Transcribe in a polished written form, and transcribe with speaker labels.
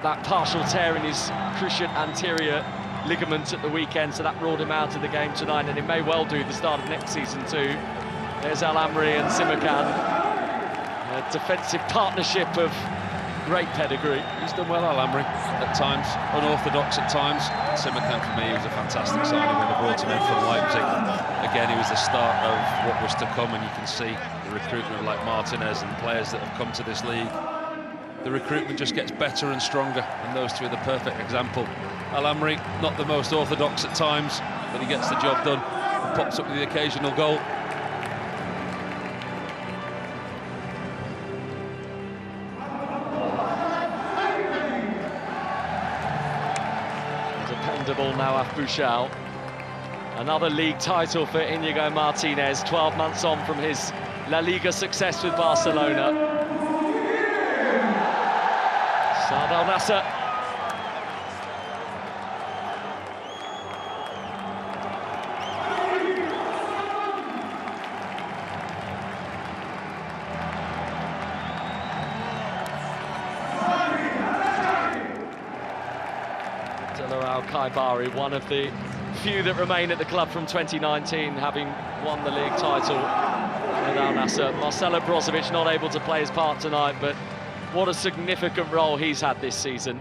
Speaker 1: that partial tear in his cruciate anterior ligament at the weekend, so that ruled him out of the game tonight, and it may well do the start of next season too. There's Al Amri and Simakan, a defensive partnership of great pedigree.
Speaker 2: He's done well, Al Amri, at times, unorthodox at times. Simakan, for me, was a fantastic signing when they brought him in from Leipzig. Again, he was the start of what was to come, and you can see the recruitment of like Martinez and players that have come to this league. The recruitment just gets better and stronger, and those two are the perfect example. Al Amri, not the most orthodox at times, but he gets the job done and pops up with the occasional goal.
Speaker 1: Dependable Nawaf Bouchal. Another league title for Inigo Martinez, 12 months on from his La Liga success with Barcelona. Saad Al Nassr. Al Khaibari, one of the few that remain at the club from 2019, having won the league title with Al Nassr. Marcelo Brozovic not able to play his part tonight, but what a significant role he's had this season.